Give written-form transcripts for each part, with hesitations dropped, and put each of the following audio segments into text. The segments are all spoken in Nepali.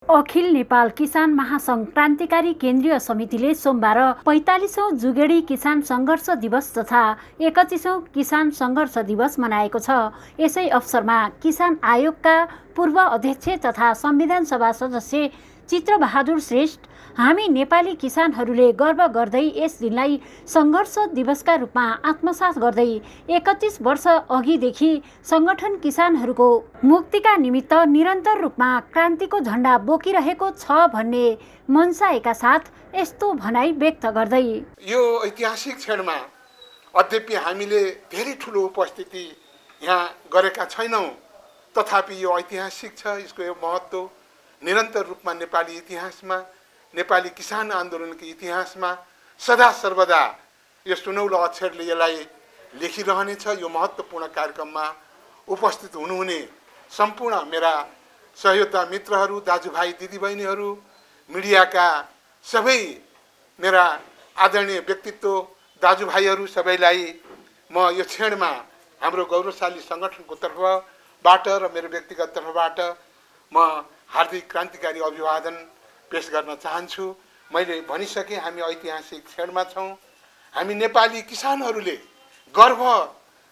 अखिल नेपाल किसान महासंघ क्रान्तिकारी केन्द्रीय समितिले सोमबार 45औं जुगेडी किसान सङ्घर्ष दिवस तथा 31औं किसान सङ्घर्ष दिवस मनाएको छ। यसै अवसरमा किसान आयोगका पूर्व अध्यक्ष तथा संविधान सभा सदस्य चित्रबहादुर श्रेष्ठ, हामी नेपाली किसानहरूले गर्व गर्दै यस दिनलाई सङ्घर्ष दिवसका रूपमा आत्मसात गर्दै 31 वर्ष अघिदेखि संगठन किसानहरूको मुक्तिका निमित्त निरन्तर रूपमा क्रान्तिको झण्डा बोकिरहेको छ भन्ने मनसायका साथ यस्तो भनाई व्यक्त गर्दै यो ऐतिहासिक क्षणमा अद्यपि हामीले धेरै ठुलो उपस्थिति यहाँ गरेका छैनौँ, तथापि यो ऐतिहासिक छ। यसको यो महत्त्व निरन्तर रूपमा नेपाली इतिहासमा, नेपाली किसान आन्दोलनको इतिहासमा सदा सर्वदा यो सुनौलो अक्षरले यसलाई लेखिरहनेछ। यो महत्त्वपूर्ण कार्यक्रममा उपस्थित हुनुहुने सम्पूर्ण मेरा सहयोद्धा मित्रहरू, दाजुभाइ दिदीबहिनीहरू, मिडियाका सबै मेरा आदरणीय व्यक्तित्व दाजुभाइहरू सबैलाई म यो क्षणमा हाम्रो गौरवशाली सङ्गठनको तर्फबाट र मेरो व्यक्तिगत तर्फबाट म हार्दिक क्रान्तिकारी अभिवादन पेश गर्न चाहन्छु। मैले भनिसकेँ, हामी ऐतिहासिक क्षणमा छौँ। हामी नेपाली किसानहरूले गर्व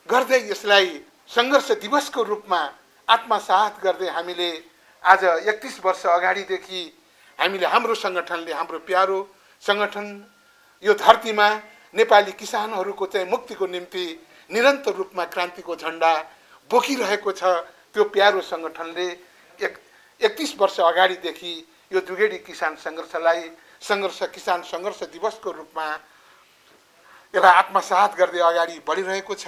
गर्दै यसलाई सङ्घर्ष दिवसको रूपमा आत्मसात गर्दै हामीले आज 31 वर्ष अगाडिदेखि हामीले हाम्रो सङ्गठनले, हाम्रो प्यारो सङ्गठन यो धरतीमा नेपाली किसानहरूको चाहिँ मुक्तिको निम्ति निरन्तर रूपमा क्रान्तिको झण्डा बोकिरहेको छ। त्यो प्यारो सङ्गठनले 31 वर्ष अगाडिदेखि यो जुगेडी किसान सङ्घर्षलाई किसान सङ्घर्ष दिवसको रूपमा यसलाई आत्मसात गर्दै अगाडि बढिरहेको छ।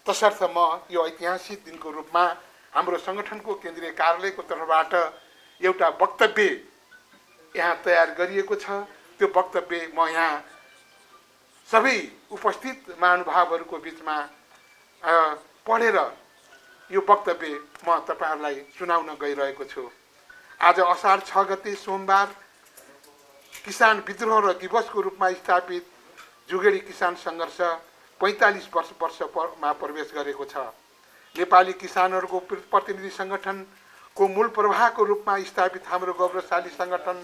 तसर्थ म यो ऐतिहासिक दिनको रूपमा हाम्रो सङ्गठनको केन्द्रीय कार्यालयको तर्फबाट एउटा वक्तव्य यहाँ तयार गरिएको छ। त्यो वक्तव्य म यहाँ सबै उपस्थित महानुभावहरूको बिचमा पढेर यो वक्तव्य म तपाईँहरूलाई सुनाउन गइरहेको छु। आज असार 6 गते सोमबार किसान विद्रोह र दिवसको रूपमा स्थापित जुगेडी किसान सङ्घर्ष 45 वर्षमा प्रवेश गरेको छ। नेपाली किसानहरूको प्रतिनिधि सङ्गठनको मूल प्रवाहको रूपमा स्थापित हाम्रो गौरवशाली सङ्गठन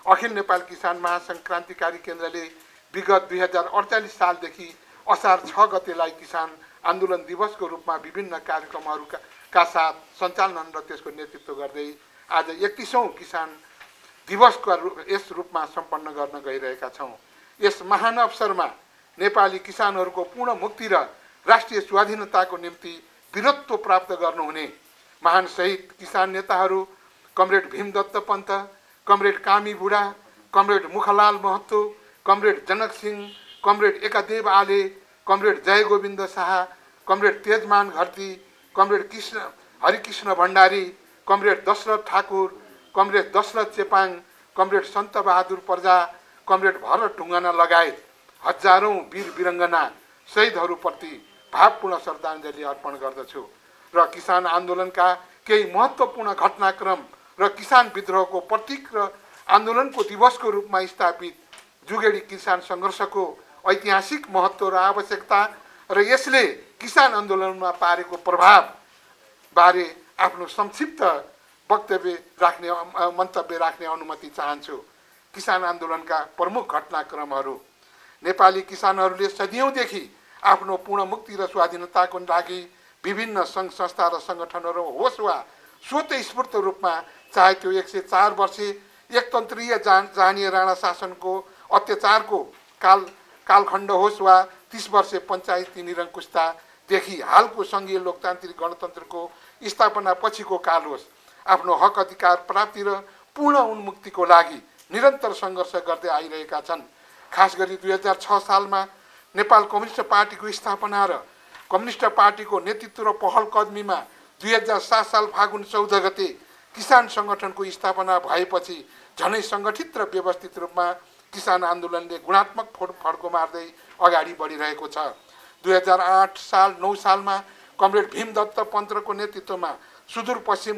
अखिल नेपाल किसान महासंघ क्रान्तिकारी केन्द्रले विगत 2048 सालदेखि असार 6 गतेलाई किसान आन्दोलन दिवसको रूपमा विभिन्न कार्यक्रमहरूका साथ सञ्चालन र त्यसको नेतृत्व गर्दै आज 31औं किसान दिवसको यस रूपमा सम्पन्न गर्न गइरहेका छौँ। यस महान अवसरमा नेपाली किसानहरूको पूर्ण मुक्ति र राष्ट्रिय स्वाधीनताको निम्ति वीरत्व प्राप्त गर्नुहुने महान शहीद किसान नेताहरू comrade Bhimdatta Pant, comrade Kami Budha, comrade Mukhlal Mahato, comrade Janak Singh, comrade Ekadev Ale, comrade Jaygovinda Shah, comrade Tejman Gharti, comrade Harikrishna Bhandari, comrade Dashrath Thakur, comrade Dashrath Chepang, comrade Sant Bahadur Praja, comrade Bharat Dhungana लगायत हजारौँ वीर वीरङ्गना शहीदहरूप्रति भावपूर्ण श्रद्धाञ्जली अर्पण गर्दछु र किसान आन्दोलनका केही महत्त्वपूर्ण घटनाक्रम र किसान विद्रोहको प्रतीक र आन्दोलनको दिवसको रूपमा स्थापित जुगेडी किसान सङ्घर्षको ऐतिहासिक महत्त्व र आवश्यकता र यसले किसान आन्दोलनमा पारेको प्रभावबारे आफ्नो संक्षिप्त मन्तव्य राख्ने अनुमति चाहन्छु। किसान आन्दोलनका प्रमुख घटनाक्रमहरू। नेपाली किसानहरूले सदियौँदेखि आफ्नो पूर्ण मुक्ति र स्वाधीनताको लागि विभिन्न सङ्घ संस्था र सङ्गठनहरू होस् वा स्वतस्फूर्त रूपमा, चाहे त्यो 104 वर्षे एकतन्त्रीय जाहानिया राणा शासनको अत्याचारको कालखण्ड होस् वा 30 वर्षे पञ्चायती निरङ्कुशतादेखि हालको सङ्घीय लोकतान्त्रिक गणतन्त्रको स्थापना पछिको काल होस्, आफ्नो हक अधिकार प्राप्ति र पूर्ण उन्मुक्तिको लागि निरन्तर सङ्घर्ष गर्दै आइरहेका छन्। खास गरी 2006 सालमा नेपाल कम्युनिस्ट पार्टीको स्थापना र कम्युनिस्ट पार्टीको नेतृत्व र पहल कदमीमा 2007 साल फागुन 14 गते किसान सङ्गठनको स्थापना भएपछि झनै सङ्गठित र व्यवस्थित रूपमा किसान आन्दोलनले गुणात्मक फड्को मार्दै अगाडि बढिरहेको छ। 2008 साल 9 सालमा कमरेड भीमदत्त पन्तको नेतृत्वमा सुदूरपश्चिम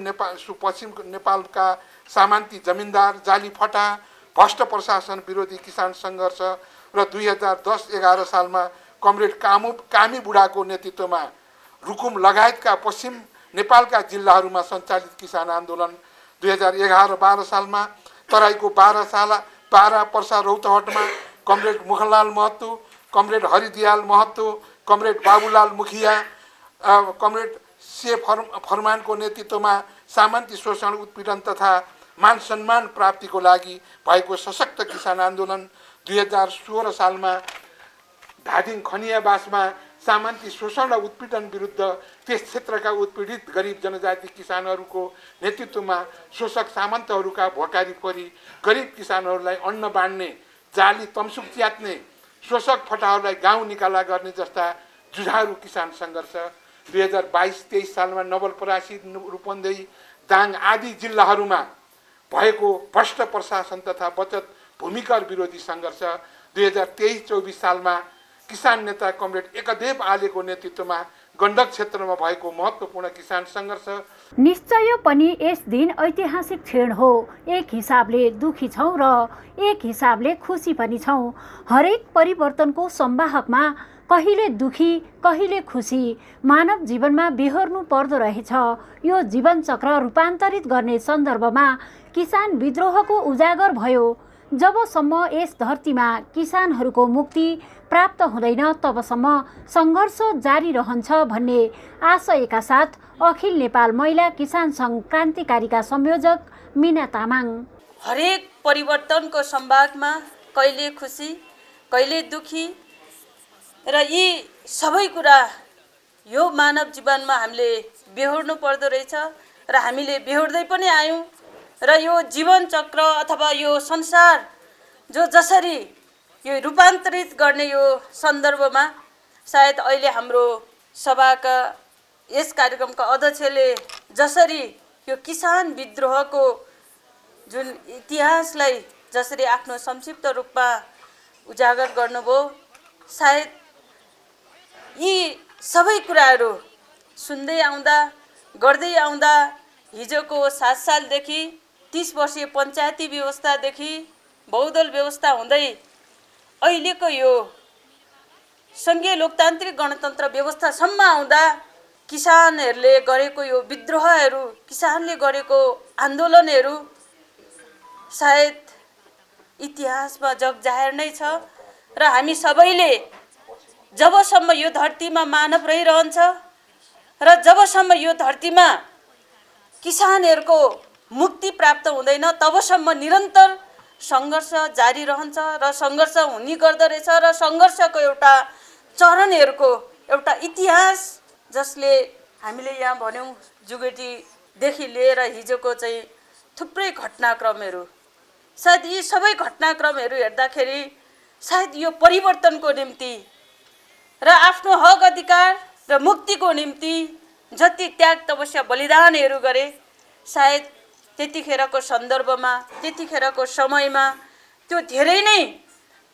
नेपालका सामान्ती जमिनदार, जाली फटा, भ्रष्ट प्रशासन विरोधी किसान सङ्घर्ष र 2010-11 सालमा कमरेड कामी बुढाको नेतृत्वमा रुकुम लगायतका पश्चिम नेपालका जिल्लाहरूमा सञ्चालित किसान आन्दोलन 2011-12 सालमा तराईको 12 पर्सा रौतहटमा comrade Mukhanlal Mahato, comrade Haridiyal Mahato, comrade Babulal Mukhiya, comrade से फरमानको नेतृत्वमा सामन्ती शोषण उत्पीडन तथा मान सम्मान प्राप्तिको लागि भएको सशक्त किसान आन्दोलन 2016 सालमा धादिङ खनियावासमा सामन्ती शोषण र उत्पीडन विरुद्ध त्यस क्षेत्रका उत्पीडित गरिब जनजाति किसानहरूको नेतृत्वमा शोषक सामन्तहरूका भोकारी परी गरिब किसानहरूलाई अन्न बाँड्ने, जाली तमसुक च्यात्ने, शोषक फटाहरूलाई गाउँ निकाला गर्ने जस्ता जुझारु किसान सङ्घर्ष 2022-23 सालमा नवलपरासी, रूपन्देही, दाङ आदि जिल्लाहरूमा भएको भ्रष्ट प्रशासन तथा बचत भूमिकर विरोधी सङ्घर्ष 2023-24 सालमा किसान नेता कमरेड एकदेव आलेको नेतृत्वमा गण्डक क्षेत्रमा भएको महत्त्वपूर्ण किसान सङ्घर्ष। निश्चय पनि यस दिन ऐतिहासिक क्षण हो। एक हिसाबले दुखी छौँ र एक हिसाबले खुसी पनि छौँ। हरेक परिवर्तनको संवाहकमा कहिले दुखी कहिले खुसी मानव जीवनमा बेहोर्नु पर्दो रहेछ। यो जीवन चक्र रूपान्तरित गर्ने सन्दर्भमा किसान विद्रोहको उजागर भयो। जबसम्म यस धरतीमा किसानहरूको मुक्ति प्राप्त हुँदैन तबसम्म सङ्घर्ष जारी रहन्छ भन्ने आशयका साथ अखिल नेपाल महिला किसान सङ्घ क्रान्तिकारीका संयोजक मिना तामाङ। हरेक परिवर्तनको संवादमा कहिले खुसी कहिले दुखी र यी सबै कुरा यो मानव जीवनमा हामीले बेहोर्नु पर्दो रहेछ र हामीले बेहोर्दै पनि आयौँ र यो जीवन चक्र अथवा यो संसार जो जसरी यो रूपान्तरित गर्ने यो सन्दर्भमा सायद अहिले हाम्रो सभाका यस कार्यक्रमका अध्यक्षले जसरी यो किसान विद्रोहको जुन इतिहासलाई जसरी आफ्नो संक्षिप्त रूपमा उजागर गर्नुभयो, सायद यी सबै कुराहरू सुन्दै आउँदा गर्दै आउँदा हिजोको 7 सालदेखि 30 वर्षीय पञ्चायती व्यवस्थादेखि बहुदल व्यवस्था हुँदै अहिलेको यो सङ्घीय लोकतान्त्रिक गणतन्त्र व्यवस्थासम्म आउँदा किसानहरूले गरेको यो विद्रोहहरू, किसानले गरेको आन्दोलनहरू सायद इतिहासमा जगजाहेर नै छ र हामी सबैले जबसम्म यो धरतीमा मानव रहिरहन्छ र जबसम्म यो धरतीमा किसानहरूको मुक्ति प्राप्त हुँदैन तबसम्म निरन्तर सङ्घर्ष जारी रहन्छ र सङ्घर्ष हुने गर्दो रहेछ र सङ्घर्षको एउटा चरणहरूको एउटा इतिहास जसले हामीले यहाँ भन्यौँ जुगेटीदेखि लिएर हिजोको चाहिँ थुप्रै घटनाक्रमहरू, सायद यी सबै घटनाक्रमहरू हेर्दाखेरि सायद यो परिवर्तनको निम्ति र आफ्नो हक अधिकार र मुक्तिको निम्ति जति त्याग तपस्या बलिदानहरू गरे सायद त्यतिखेरको सन्दर्भमा त्यतिखेरको समयमा त्यो धेरै नै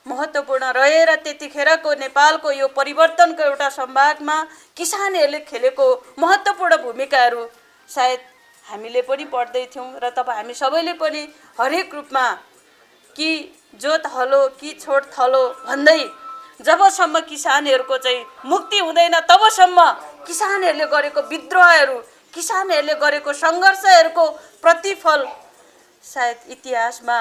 महत्त्वपूर्ण रहेर त्यतिखेरको नेपालको यो परिवर्तनको एउटा संवादमा किसानहरूले खेलेको महत्त्वपूर्ण भूमिकाहरू सायद हामीले पनि पढ्दै थियौँ र तपाईँ हामी सबैले पनि हरेक रूपमा कि जोत हलो कि छोड थलो भन्दै जबसम्म किसानहरूको चाहिँ मुक्ति हुँदैन तबसम्म किसानहरूले गरेको विद्रोहहरू, किसानहरूले गरेको सङ्घर्षहरूको प्रतिफल सायद इतिहासमा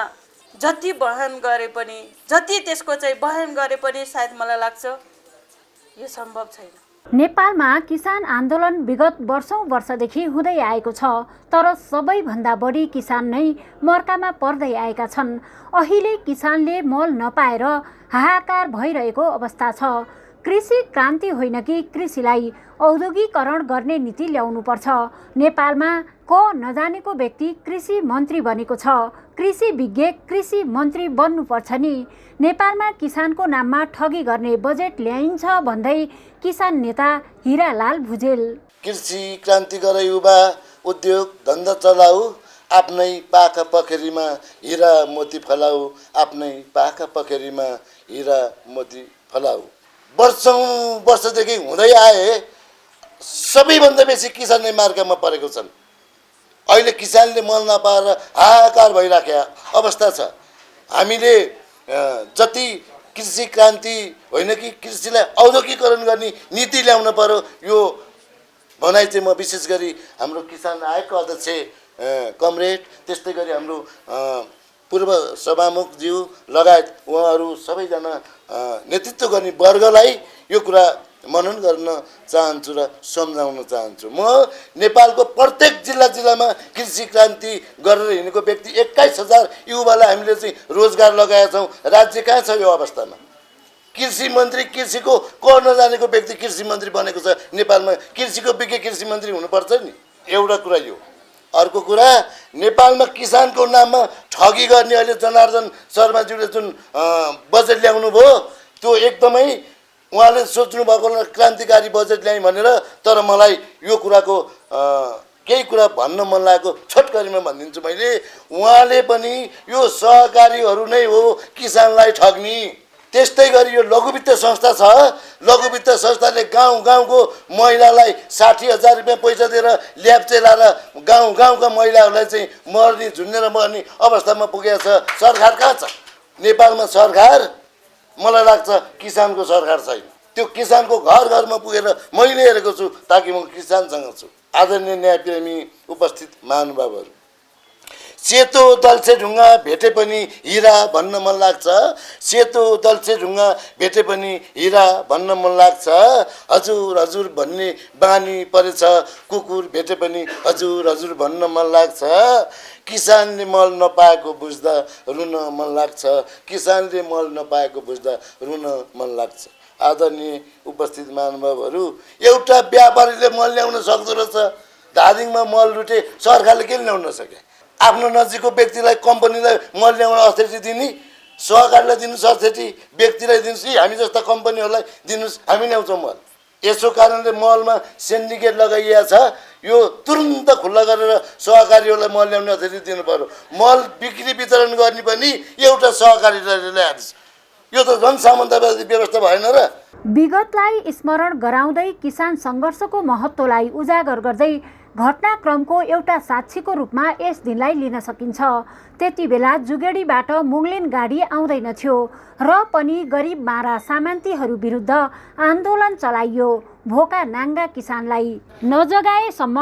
जति बहन गरे पनि जति त्यसको चाहिँ बहन गरे पनि सायद मलाई लाग्छ यो सम्भव छैन। नेपालमा किसान आन्दोलन विगत वर्षौंदेखि हुँदै आएको छ, तर सबैभन्दा बढी किसान नै मर्कामा पर्दै आएका छन्। अहिले किसानले मल नपाएर हाहाकार भइरहेको अवस्था छ। कृषि क्रान्ति होइन कि कृषिलाई औद्योगिकरण गर्ने नीति ल्याउनुपर्छ। नेपालमा नजानेको व्यक्ति कृषि मन्त्री बनेको छ। कृषि विज्ञ कृषि मन्त्री बन्नुपर्छ नि। नेपालमा किसानको नाममा ठगी गर्ने बजेट ल्याइन्छ भन्दै किसान नेता हिरालाल भुजेल। कृषि क्रान्ति गर युवा, उद्योग धन्दा चलाऊ, आफ्नै पाखा पखेरीमा हिरा मोती फलाऊ, आफ्नै पाखा पखेरीमा हिरा मोती फलाऊ। वर्षदेखि हुँदै आए सबैभन्दा बेसी किसान नै मार्कामा परेको छन्। अहिले किसानले मल नपाएर हाहाकार भइराखेको अवस्था छ। हामीले जति कृषि क्रान्ति होइन कि कृषिलाई औद्योगिकरण गर्ने नीति ल्याउनु पर्यो, यो भनाइ चाहिँ म विशेष गरी हाम्रो किसान आयोगका अध्यक्ष कमरेड, त्यस्तै गरी हाम्रो पूर्व सभामुखज्यू लगायत उहाँहरू सबैजना नेतृत्व गर्ने वर्गलाई यो कुरा मनन गर्न चाहन्छु र सम्झाउन चाहन्छु। म नेपालको प्रत्येक जिल्लामा कृषि क्रान्ति गरेर हिँडेको व्यक्ति 21,000 युवालाई हामीले चाहिँ रोजगार लगाएका छौँ। राज्य कहाँ छ यो अवस्थामा? कृषि मन्त्री, कृषिको को नजानेको व्यक्ति कृषि मन्त्री बनेको छ नेपालमा। कृषिको विज्ञ कृषि मन्त्री हुनुपर्छ नि। एउटा कुरा यो। अर्को कुरा, नेपालमा किसानको नाममा ठगी गर्ने अहिले जनार्दन शर्माज्यूले जुन बजेट ल्याउनु भयो, त्यो एकदमै उहाँले सोच्नु भएको क्रान्तिकारी बजेट ल्याएँ भनेर। तर मलाई यो कुराको केही कुरा भन्न मन लागेको छोटकरीमा भनिदिन्छु मैले। उहाँले पनि यो सहकारीहरू नै हो किसानलाई ठग्ने। त्यस्तै गरी यो लघुवित्त संस्था छ। लघुवित्त संस्थाले गाउँको महिलालाई 60,000 रुपियाँ पैसा दिएर ल्याब चलाएर गाउँका महिलाहरूलाई चाहिँ मर्ने झुन्डेर मर्ने अवस्थामा पुगेको छ। सरकार कहाँ छ नेपालमा? सरकार मलाई लाग्छ किसानको सरकार छैन। त्यो किसानको घरमा पुगेर मैले हेरेको छु, ताकि म किसानसँग छु। आदरणीय न्यायप्रेमी उपस्थित महानुभावहरू, सेतो दल्छे ढुङ्गा भेटे पनि हिरा भन्न मन लाग्छ। सेतो दल्छे ढुङ्गा भेटे पनि हिरा भन्न मन लाग्छ। हजुर भन्ने बानी परेछ। कुकुर भेटे पनि हजुर भन्न मन लाग्छ। किसानले मल नपाएको बुझ्दा रुन मन लाग्छ। किसानले मल नपाएको बुझ्दा रुन मन लाग्छ। आदरणीय उपस्थित महानुभावहरू, एउटा व्यापारीले मल ल्याउन सक्दो रहेछ। धादिङमा मल लुटे, सरकारले किन ल्याउन सके? आफ्नो नजिकको व्यक्तिलाई, कम्पनीलाई मल ल्याउन अथोरिटी दिने, सहकारीलाई दिनुहोस् अथोरिटी, व्यक्तिलाई दिनुहोस्, हामी जस्ता कम्पनीहरूलाई दिनुहोस्, हामी ल्याउँछौँ मल। यसो कारणले मलमा सिन्डिकेट लगाइएको छ। यो तुरुन्त खुल्ला गरेर सहकारीहरूलाई मल ल्याउने अथोरिटी दिनु पर्यो। मल बिक्री वितरण गर्ने पनि एउटा सहकारीले ल्याएछ। यो त झन् सामन्तवादी व्यवस्था भएन र? विगतलाई स्मरण गराउँदै किसान सङ्घर्षको महत्त्वलाई उजागर गर्दै घटनाक्रमको एउटा साक्षीको रूपमा यस दिनलाई लिन सकिन्छ। त्यति बेला जुगेडीबाट मुङ्लिन गाडी आउँदैनथ्यो र पनि गरिब मारा सामन्तीहरू विरुद्ध आन्दोलन चलाइयो। भोका नाङ्गा किसानलाई नजगाएसम्म,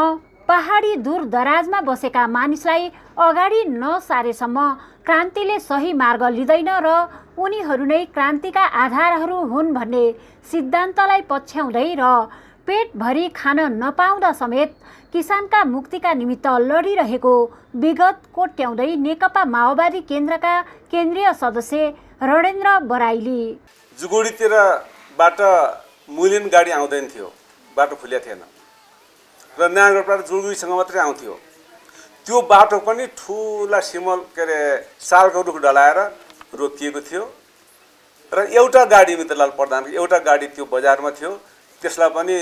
पहाडी दूर दराजमा बसेका मानिसलाई अगाडि नसारेसम्म क्रान्तिले सही मार्ग लिँदैन र उनीहरू नै क्रान्तिका आधारहरू हुन् भन्ने सिद्धान्तलाई पछ्याउँदै र पेटभरि खान नपाउँदा समेत किसानका मुक्तिका निमित्त लडिरहेको विगत कोट्याउँदै नेकपा माओवादी केन्द्रका केन्द्रीय सदस्य रणेन्द्र बराइली, जुगुडीतिरबाट मुलिन गाडी आउँदैन थियो, बाटो खुल्या थिएन र नागरबाट जुगुडीसँग मात्रै आउँथ्यो। त्यो बाटो पनि ठुला सिमल सालको रुख ढलाएर रोकिएको थियो र एउटा गाडी मित्रलाल प्रधानको एउटा गाडी त्यो बजारमा थियो। त्यसलाई पनि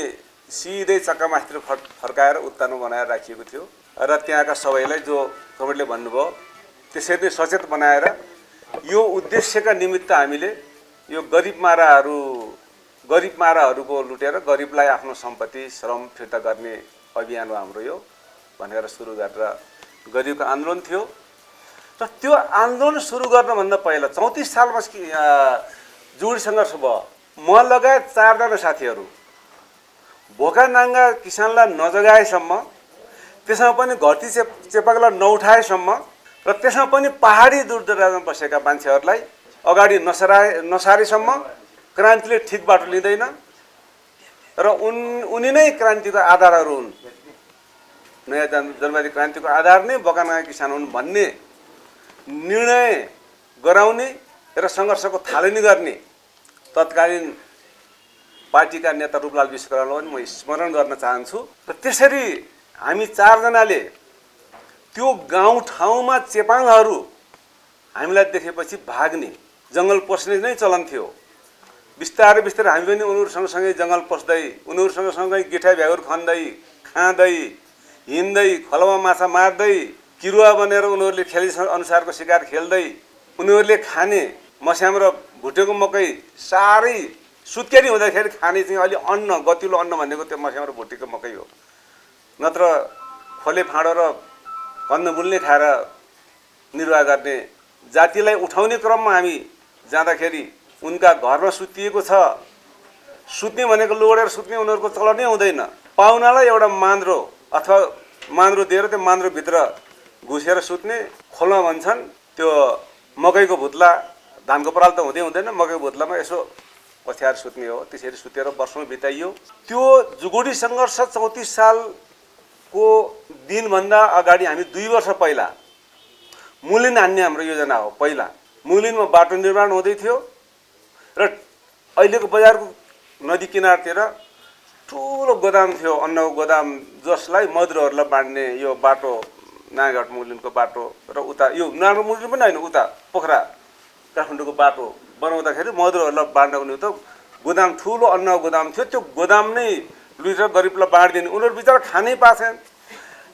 सिधै चक्कामाथितिर फर्काएर उत्तानो बनाएर राखिएको थियो र त्यहाँका सबैलाई, जो कमेडले भन्नुभयो, त्यसरी नै सचेत बनाएर यो उद्देश्यका निमित्त हामीले यो गरिब माराहरूको लुटेर गरिबलाई आफ्नो सम्पत्ति श्रम फिर्ता गर्ने अभियान हो हाम्रो यो भनेर सुरु गरेर गरिबको आन्दोलन थियो। र त्यो आन्दोलन सुरु गर्नुभन्दा पहिला 34 सालमा जुगुडी सङ्घर्ष भयो। म लगायत 4 जना साथीहरू भोका नाङ्गा किसानलाई नजगाएसम्म, त्यसमा पनि घटी चेपाकलाई नउठाएसम्म र त्यसमा पनि पहाडी दूरदराजमा बसेका मान्छेहरूलाई अगाडि नसारेसम्म क्रान्तिले ठिक बाटो लिँदैन र उनी नै क्रान्तिको आधारहरू हुन्। नयाँ जनवादी क्रान्तिको आधार नै भोका नाङ्गा किसान हुन् भन्ने निर्णय गराउने र सङ्घर्षको थालनी गर्ने तत्कालीन पार्टीका नेता रूपलाल विश्वकर्मालाई पनि म स्मरण गर्न चाहन्छु। र त्यसरी हामी 4 जनाले त्यो गाउँठाउँमा चेपाङहरू हामीलाई देखेपछि भाग्ने, जङ्गल पस्ने नै चलन थियो। बिस्तारै हामी पनि उनीहरूसँगसँगै जङ्गल पस्दै, उनीहरूसँगसँगै गिठा भ्यागुर खन्दै, खाँदै, हिँड्दै, खोलामा माछा मार्दै, किरुवा बनेर उनीहरूले खेले अनुसारको शिकार खेल्दै, उनीहरूले खाने मस्याम र भुटेको मकै साह्रै सुत्केरी हुँदाखेरि खाने चाहिँ अलि अन्न, गतिलो अन्न भनेको त्यो मस्याम र भुटेको मकै हो। नत्र खोले फाँडो र कन्दमूल नै खाएर निर्वाह गर्ने जातिलाई उठाउने क्रममा हामी जाँदाखेरि उनका घरमा सुतिएको छ। सुत्ने भनेको लोडेर सुत्ने उनीहरूको चलन नै हुँदैन। पाहुनालाई एउटा मान्द्रो अथवा मान्द्रो दिएर त्यो मान्द्रोभित्र घुसेर सुत्ने, खोलमा भन्छन् त्यो मकैको भुत्ला, धानको पराल त हुँदै हुँदैन, मकैको भुत्लामा यसो पछ्याएर सुत्ने हो। त्यसरी सुतेर वर्षौँ बिताइयो। त्यो जुगुडी सङ्घर्ष 34 सालको दिनभन्दा अगाडि हामी 2 वर्ष पहिला मुलिन हान्ने हाम्रो योजना हो। पहिला मुलिनमा बाटो निर्माण हुँदै थियो र अहिलेको बजारको नदी किनारतिर ठुलो गोदाम थियो, अन्नको गोदाम, जसलाई मजदुरहरूलाई बाँड्ने यो बाटो नागघाट मुलिनको बाटो र उता यो नागघाट मुलिन पनि होइन, उता पोखरा काठमाडौँको बाटो बनाउँदाखेरि मजदुरहरूलाई बाँड्नको निम्ति गोदाम, ठुलो अन्नको गोदाम थियो। त्यो गोदाम नै लुटेर गरिबलाई बाँडिदिने, उनीहरू बिचरा खानै पाएछन्।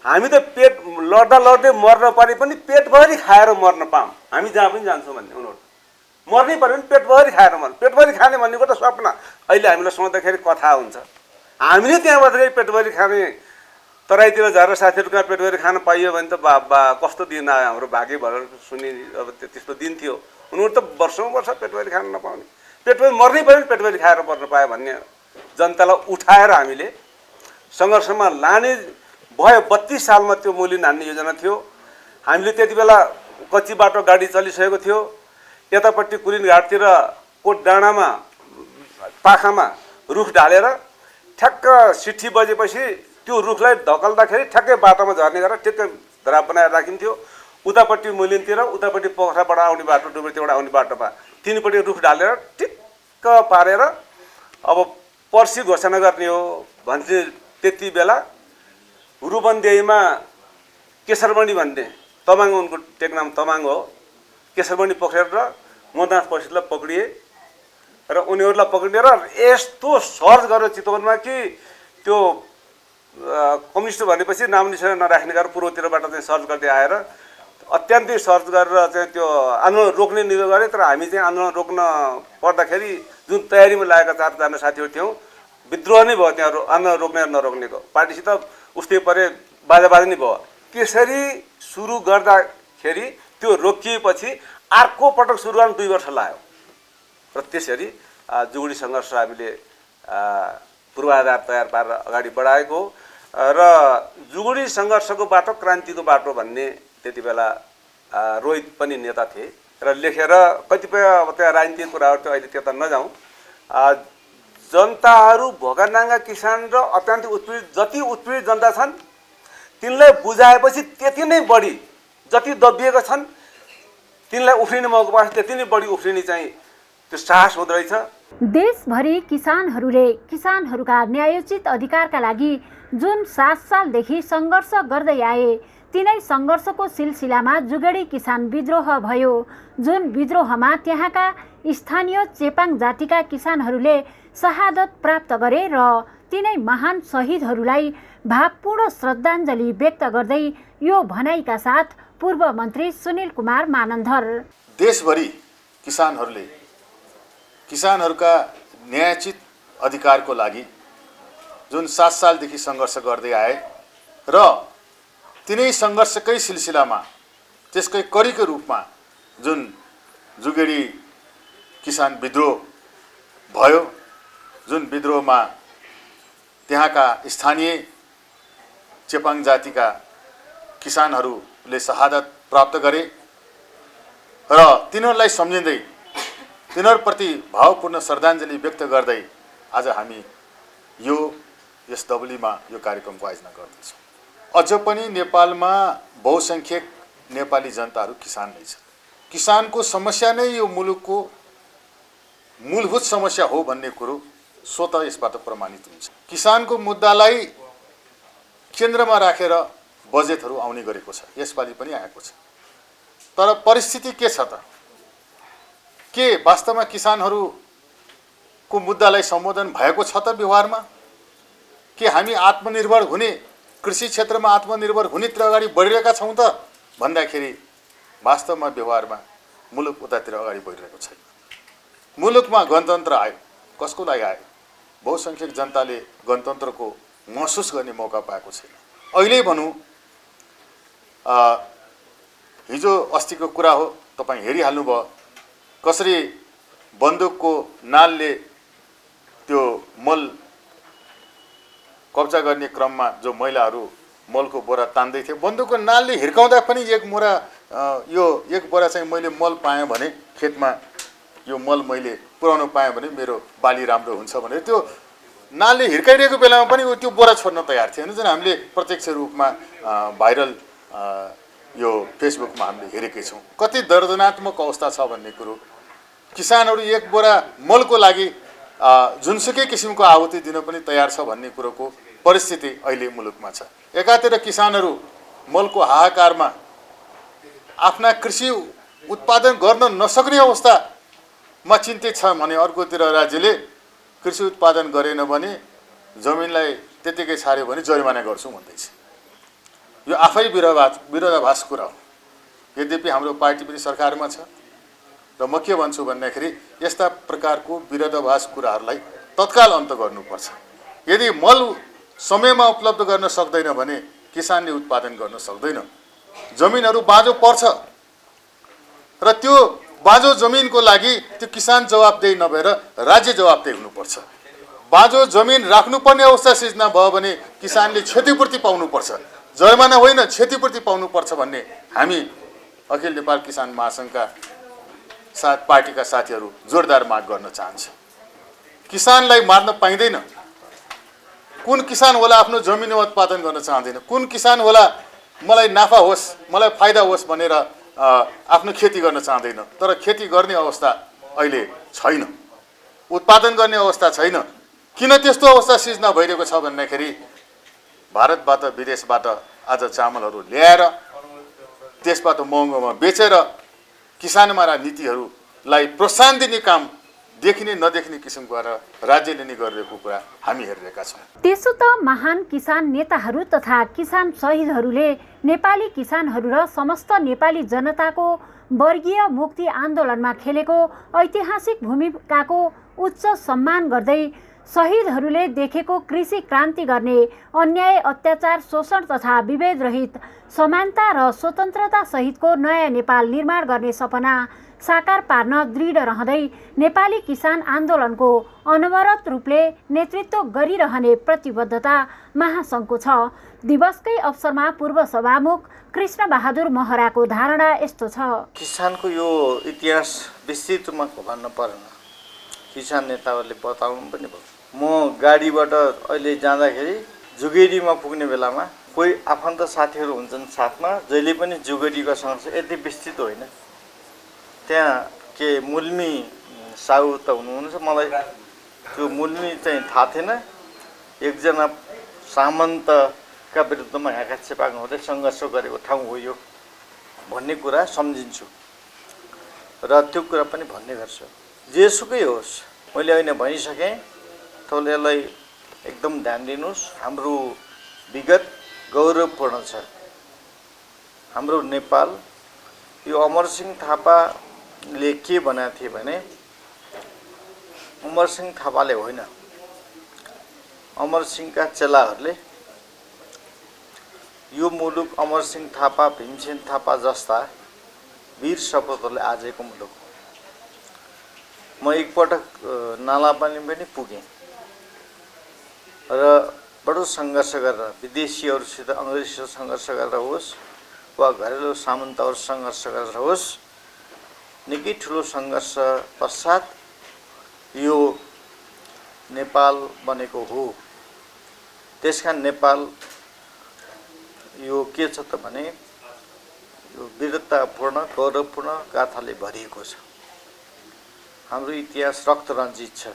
हामी त पेट लड्दा लड्दै मर्न परे पनि पेटभरि खाएर मर्न पाऊँ, हामी जहाँ पनि जान्छौँ भन्ने। उनीहरू मर्नै पऱ्यो भने पेटभरि खाएर मर्नु, पेटभरि खाने भन्नेको त सपना। अहिले हामीलाई सोच्दाखेरि कथा हुन्छ। हामीले त्यहाँबाट पेटभरि खाने, तराईतिर झरेर साथीहरूका पेटभरि खान पाइयो भने त बा कस्तो दिन आयो हाम्रो, भाग्य भएर सुनि। अब त्यस्तो दिन थियो। उनीहरू त वर्षौँ वर्ष पेटभरि खान नपाउने, पेटभरि मर्नै पऱ्यो भने पेटभरि खाएर मर्न पायो भन्ने जनतालाई उठाएर हामीले सङ्घर्षमा लाने भयो। 32 सालमा त्यो मुलिन हान्ने योजना थियो। हामीले त्यति बेला कच्ची बाटो गाडी चलिसकेको थियो। यतापट्टि कुरिन घाटतिर कोट डाँडामा पाखामा रुख ढालेर ठ्याक्क सिट्ठी बजेपछि त्यो रुखलाई धकल्दाखेरि ठ्याक्कै बाटोमा झर्ने गरेर ठ्याक्कै धराप बनाएर राखिन्थ्यो। उतापट्टि मुलिनतिर, उतापट्टि पोखराबाट आउने बाटो, डुब्रेतीबाट आउने बाटोमा तिनपट्टि रुख ढालेर ठिक्क पारेर अब पर्सि घोषणा गर्ने हो भन्थे। त्यति बेला रुबन्देहीमा केशरमणि भन्ने तमाङ, उनको टेकनाम तमाङ हो, केशरमणि पक्रेर र मदनाथ परिषदलाई पक्रिए र उनीहरूलाई पक्रिएर यस्तो सर्च गरेर चितवनमा कि त्यो कम्युनिस्ट भनेपछि नाम निशाना नराख्ने गरेर पूर्वतिरबाट चाहिँ सर्च गर्दै आएर अत्यन्तै सर्च गरेर चाहिँ त्यो आन्दोलन रोक्ने निर्णय गरे। तर हामी चाहिँ आन्दोलन रोक्न पर्दाखेरि जुन तयारीमा लागेका 4जना साथीहरू थियौँ, विद्रोह नै भयो त्यहाँ आन्दोलन रोक्ने र नरोक्नेको। पार्टीसित उस्तै परे बाजा नै भयो। त्यसरी सुरु गर्दाखेरि त्यो रोकिएपछि अर्को पटक सुरु गर्न 2 वर्ष लाग्यो र त्यसरी जुगुडी सङ्घर्ष हामीले पूर्वाधार तयार पारेर अगाडि बढाएको र जुगुडी सङ्घर्षको बाटो क्रान्तिको बाटो भन्ने त्यति बेला रोहित पनि नेता थिए र लेखेर कतिपय अब त्यहाँ राजनीतिक कुराहरू थियो, अहिले त्यता नजाउँ। जनताहरू भोगानाङ्गा किसान र अत्यन्तै उत्पीडित, जति उत्पीडित जनता छन् तिनलाई बुझाएपछि त्यति नै बढी, जति दबिएका छन् तिनलाई उफ्रिने मौका पाएपछि त्यति नै बढी उफ्रिने चाहिँ त्यो साहस हुँदो रहेछ। देशभरि किसानहरूका न्यायोचित अधिकारका लागि जुन 7 सालदेखि सङ्घर्ष गर्दै आए, तिनै सङ्घर्षको सिलसिलामा जुगेडी किसान विद्रोह भयो। जुन विद्रोहमा त्यहाँका स्थानीय चेपाङ जातिका किसानहरूले शहादत प्राप्त गरे र तिनै महान शहीदहरूलाई भावपूर्ण श्रद्धाञ्जली व्यक्त गर्दै यो भनाइका साथ पूर्व मन्त्री सुनिल कुमार मानन्धर, देशभरि किसानहरूका न्यायोचित अधिकारको लागि जुन 7 सालदेखि सङ्घर्ष गर्दै आए र तिनै सङ्घर्षकै सिलसिलामा त्यसकै कडीको रूपमा जुन जुगेडी किसान विद्रोह भयो, जुन विद्रोहमा त्यहाँका स्थानीय चेपाङ जातिका किसानहरूले शहादत प्राप्त गरे र तिनीहरूलाई सम्झिँदै तिनीहरूप्रति भावपूर्ण श्रद्धाञ्जली व्यक्त गर्दै आज हामी यस डबलीमा यो कार्यक्रमको आयोजना गर्दैछौँ। अझ पनि नेपालमा बहुसङ्ख्यक नेपाली जनताहरू किसान नै छन्। किसानको समस्या नै यो मुलुकको मूलभूत समस्या हो भन्ने कुरो स्वतः यसबाट प्रमाणित हुन्छ। किसानको मुद्दालाई केन्द्रमा राखेर बजेटहरू आउने गरेको छ, यसपालि पनि आएको छ। तर परिस्थिति के छ त? के वास्तवमा किसानहरूको मुद्दालाई सम्बोधन भएको छ त व्यवहारमा? के हामी आत्मनिर्भर हुने, कृषि क्षेत्रमा आत्मनिर्भर हुनेतिर अगाडि बढिरहेका छौँ त भन्दाखेरि वास्तवमा व्यवहारमा मुलुक उतातिर अगाडि बढिरहेको छैन। मुलुकमा गणतन्त्र आयो, कसको लागि आयो? बहुसङ्ख्यक जनताले गणतन्त्रको महसुस गर्ने मौका पाएको छैन। अहिले भनौँ, हिजो अस्तिको कुरा हो, तपाईँ हेरिहाल्नुभयो कसरी बन्दुकको नालले त्यो मल कब्जा गर्ने क्रममा जो महिलाहरू मलको बोरा तान्दै थिएँ। बन्दुकको नालले हिर्काउँदा पनि यो एक बोरा चाहिँ मैले मल पाएँ भने खेतमा यो मल मैले पुर्याउन पाएँ भने मेरो बाली राम्रो हुन्छ भनेर त्यो नालले हिर्काइरहेको बेलामा पनि त्यो बोरा छोड्न तयार थियो। हेर्नुहोस् न, हामीले प्रत्यक्ष रूपमा भाइरल यो फेसबुकमा हामीले हेरेकै छौँ। कति दर्दनात्मक अवस्था छ भन्ने कुरो। किसानहरू एक बोरा मलको लागि जुनसुकै किसिमको आहुति दिन पनि तयार छ भन्ने कुरोको परिस्थिति अहिले मुलुकमा छ। एकातिर किसानहरू मलको हाहाकारमा आफ्ना कृषि उत्पादन गर्न नसक्ने अवस्थामा चिन्तित छ भने अर्कोतिर राज्यले कृषि उत्पादन गरेन भने जमिनलाई त्यतिकै छाड्यो भने जरिमाना गर्छौँ भन्दैछ। यो आफै विरोधाभास कुरा हो। यद्यपि हाम्रो पार्टी पनि सरकारमा छ र म के भन्छु भन्दाखेरि यस्ता प्रकारको विरोधाभास कुराहरूलाई तत्काल अन्त गर्नुपर्छ। यदि मल समयमा उपलब्ध गर्न सक्दैन भने किसानले उत्पादन गर्न सक्दैन। जमिनहरू बाँझो पर्छ र त्यो बाँझो जमिनको लागि त्यो किसान जवाबदेही नभएर राज्य जवाबदेही हुनुपर्छ। बाँझो जमिन राख्नुपर्ने अवस्था सिर्जना भयो भने किसानले क्षतिपूर्ति पाउनुपर्छ, जरिमाना होइन क्षतिपूर्ति पाउनुपर्छ भन्ने हामी अखिल नेपाल किसान महासङ्घका पार्टीका साथीहरू जोरदार माग गर्न चाहन्छ। किसानलाई मार्न पाइँदैन। कुन किसान होला आफ्नो जमिनमा उत्पादन गर्न चाहँदैन? कुन किसान होला मलाई नाफा होस्, मलाई फाइदा होस् भनेर आफ्नो खेती गर्न चाहँदैन? तर खेती गर्ने अवस्था अहिले छैन, उत्पादन गर्ने अवस्था छैन। किन त्यस्तो अवस्था सिर्जना भइरहेको छ भन्दाखेरि भारतबाट विदेशबाट आज चामलहरू ल्याएर त्यसबाट महँगोमा बेचेर किसानमारा नीतिहरूलाई प्रोत्साहन दिने काम देखिने नदेखिने किसिमको राज्यले नै गरिरहेको कुरा हामी हेरिरहेका छौँ। त्यसो त महान किसान नेताहरू तथा किसान शहीदहरूले नेपाली किसानहरू र समस्त नेपाली जनताको वर्गीय मुक्ति आन्दोलनमा खेलेको ऐतिहासिक भूमिकाको उच्च सम्मान गर्दै शहीदहरूले देखेको कृषि क्रान्ति गर्ने अन्याय, अत्याचार, शोषण तथा विभेद रहित समानता र स्वतन्त्रता सहितको नयाँ नेपाल निर्माण गर्ने सपना साकार पार्न दृढ रहँदै नेपाली किसान आन्दोलनको अनवरत रूपले नेतृत्व गरिरहने प्रतिबद्धता महासङ्घको छ। दिवसकै अवसरमा पूर्व सभामुख कृष्ण बहादुर महराको धारणा यस्तो छ। किसानको यो इतिहास विस्तृत रूपमा भन्न परेन, किसान नेताहरूले बताउनु पनि भयो। म गाडीबाट अहिले जाँदाखेरि जुगेडीमा पुग्ने बेलामा कोही आफन्त साथीहरू हुन्छन् साथमा, जहिले पनि जुगेडीको संघर्ष यति विस्तृत होइन। त्यहाँ के मुल्मी साहु त हुनुहुन्छ, मलाई त्यो मुल्मी चाहिँ थाहा थिएन। एकजना सामन्तका विरुद्धमा हाँका चेपाङ हुँदै सङ्घर्ष गरेको ठाउँ हो यो भन्ने कुरा सम्झिन्छु र त्यो कुरा पनि भन्ने गर्छु। जेसुकै होस्, मैले अहिले भनिसकेँ, तपाईँले यसलाई एकदम ध्यान दिनुहोस्। हाम्रो विगत गौरवपूर्ण छ। हाम्रो नेपाल यो अमरसिंह थापाले के भनेको थिए भने, अमरसिंह थापाले होइन, अमरसिंहका चेलाहरूले यो मुलुक अमरसिंह थापा, भीमसेन थापा जस्ता वीर सपूतहरूले आजको मुलुक हो। म एकपटक नालापानी पनि पुगेँ र बडो सङ्घर्ष गरेर, विदेशीहरूसित अङ्ग्रेजसित सङ्घर्ष गरेर होस् वा घरेलु सामन्तहरू सङ्घर्ष गरेर होस्, निकै ठुलो सङ्घर्ष पश्चात यो नेपाल बनेको हो। त्यसकारण नेपाल यो के छ त भने यो वीरतापूर्ण गौरवपूर्ण गाथाले भरिएको छ। हाम्रो इतिहास रक्त रञ्जित छ,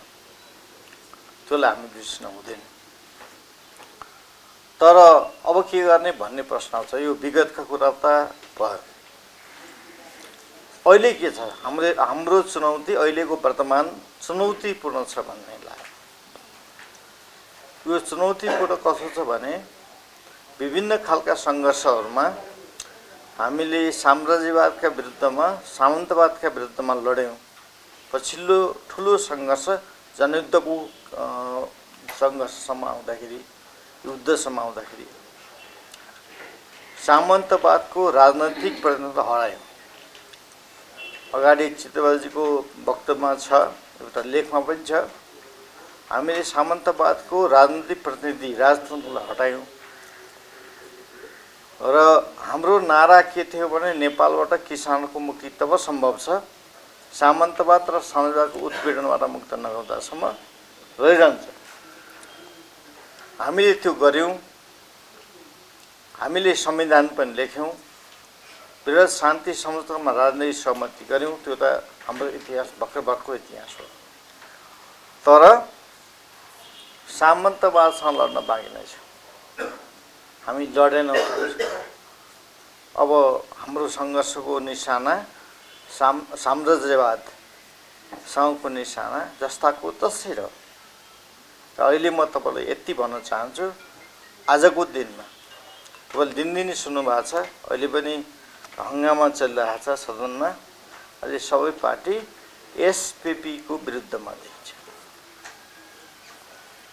त्यसलाई हामी बिर्सन हुँदैन। तर अब के गर्ने भन्ने प्रश्न आउँछ। यो विगतका कुरा त भयो, अहिले के छ? हाम्रो चुनौती, अहिलेको वर्तमान चुनौतीपूर्ण छ भन्ने लाग्यो। यो चुनौतीपूर्ण कसो छ भने, विभिन्न खालका सङ्घर्षहरूमा हामीले साम्राज्यवादका विरुद्धमा, सामन्तवादका विरुद्धमा लड्यौँ। पछिल्लो ठुलो सङ्घर्ष जनयुद्धको सङ्घर्षसम्म आउँदाखेरि, युद्धसम्म आउँदाखेरि सामन्तवादको राजनैतिक प्रतिनिधित्व हरायौँ। अगाडि चितवलजीको वक्तव्यमा छ, एउटा लेखमा पनि छ, हामीले सामन्तवादको राजनीतिक प्रतिनिधि, राजतन्त्रलाई हटायौँ र हाम्रो नारा के थियो भने नेपालबाट किसानको मुक्ति तब सम्भव छ सामन्तवाद र साम्राज्यवादको उत्पीडनबाट मुक्त नगर्दासम्म रहिरहन्छ। हामीले त्यो गर्यौँ, हामीले संविधान पनि लेख्यौँ, वृहत शान्ति समझौतामा राजनैतिक सहमति गऱ्यौँ। त्यो त हाम्रो इतिहास भर्खरको इतिहास हो। तर सामन्तवादसँग लड्न बाँकी नै छ। हामी लडेनौँ। अब हाम्रो सङ्घर्षको निशाना साम्राज्यवादसँगको निशाना जस्ताको तसै र अहिले म तपाईँलाई यति भन्न चाहन्छु, आजको दिनमा तपाईँले दिनदिनै सुन्नुभएको छ, अहिले पनि हङ्गामा चलिरहेको छ सदनमा। अहिले सबै पार्टी एसपीपीको विरुद्धमा देखिन्छ।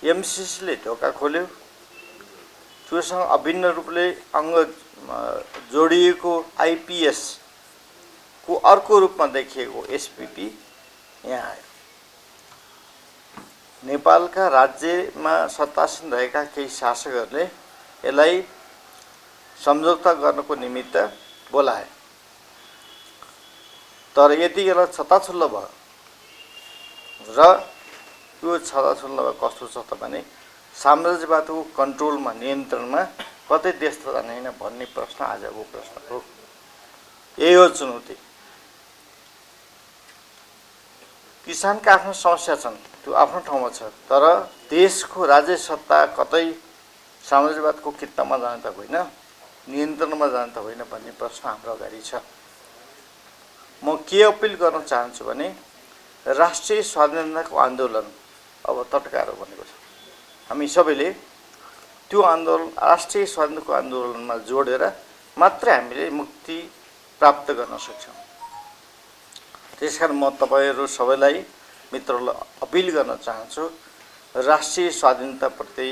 एमसीसीले ढोका खोल्यो, त्योसँग अभिन्न रूपले अङ्ग जोडिएको आइपीएसको अर्को रूपमा देखिएको एसपीपी यहाँ आयो। नेपालका राज्यमा सत्तासीन रहेका केही शासकहरूले यसलाई सम्झौता गर्नको निमित्त बोलाए। तर यतिखेर छताछुल्लो भयो र यो छताछुल्लो भयो कस्तो छ त भने साम्राज्यवादको कन्ट्रोलमा नियन्त्रणमा कतै देश त जाने होइन भन्ने प्रश्न आजको प्रश्न हो। यही हो चुनौती। किसानका आफ्नो समस्या छन्, त्यो आफ्नो ठाउँमा छ, तर देशको राज्य सत्ता कतै साम्राज्यवादको कित्तामा जाने त होइन, नियन्त्रणमा जाने त होइन भन्ने प्रश्न हाम्रो अगाडि छ। म के अपिल गर्न चाहन्छु भने राष्ट्रिय स्वाधीनताको आन्दोलन अब तत्काल बनेको छ। हामी सबैले त्यो आन्दोलन राष्ट्रिय स्वाधीनताको आन्दोलनमा जोडेर मात्रै हामीले मुक्ति प्राप्त गर्न सक्छौँ। त्यसकारण म तपाईँहरू सबैलाई मित्रहरूलाई अपिल गर्न चाहन्छु, राष्ट्रिय स्वाधीनताप्रति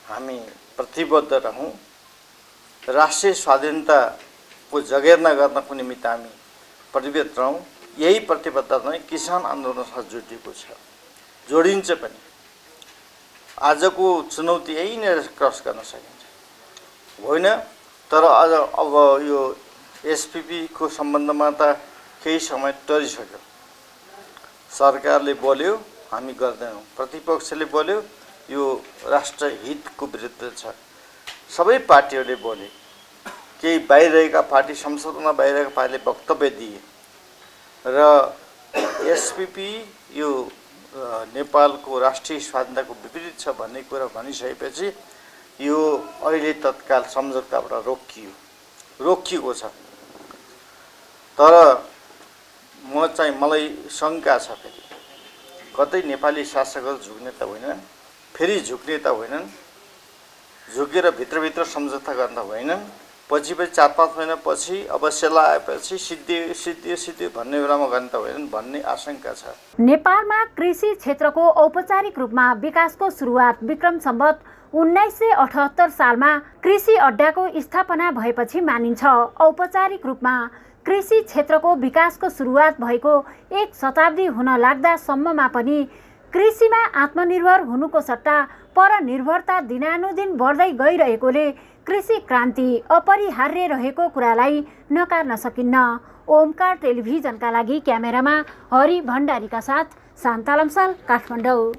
हामी प्रतिबद्ध रहौँ। राष्ट्रिय स्वाधीनताको जगेर्ना गर्नको निमित्त हामी प्रतिबद्ध रहौँ। यही प्रतिबद्धता नै किसान आन्दोलनसँग जोडिएको छ, जोडिन्छ पनि। आजको चुनौती यहीँनिर क्रस गर्न सकिन्छ होइन। तर आज अब यो एसपीपीको सम्बन्धमा त केही समय टरिसक्यो। सरकारले बोल्यो हामी गर्दैनौँ, प्रतिपक्षले बोल्यो यो राष्ट्र हितको विरुद्ध छ, सबै पार्टीहरूले बोले। केही बाहिरहेका पार्टी संसदमा बाहिरहेका पार्टीले वक्तव्य दिए र एसपीपी यो नेपालको राष्ट्रिय स्वाधीनताको विपरीत छ भन्ने कुरा भनिसकेपछि यो अहिले तत्काल सम्झौताबाट रोकिएको छ। तर मलाई शङ्का छ, फेरि कतै नेपाली शासकहरू झुक्ने त होइनन्, फेरि झुक्ने त होइनन्, झुकेर भित्रभित्र सम्झौता गर्न होइनन्, पछि 4-5 महिनापछि अब सेला आएपछि सिद्धियो भन्ने बेलामा गर्ने त होइनन् भन्ने आशंका छ। नेपालमा कृषि क्षेत्रको औपचारिक रूपमा विकासको सुरुवात विक्रम सम्वत 1978 सालमा कृषि अड्डाको स्थापना भएपछि मानिन्छ। औपचारिक रूपमा कृषि क्षेत्रको विकासको सुरुवात भएको 1 शताब्दी हुन लाग्दासम्ममा पनि कृषिमा आत्मनिर्भर हुनुको सट्टा परनिर्भरता दिनानुदिन बढ्दै गइरहेकोले कृषि क्रान्ति अपरिहार्य रहेको कुरालाई नकार्न सकिन्न। ओमकार टेलिभिजनका लागि क्यामेरामा हरि भण्डारीका साथ शान्ता लम्साल, काठमाडौँ।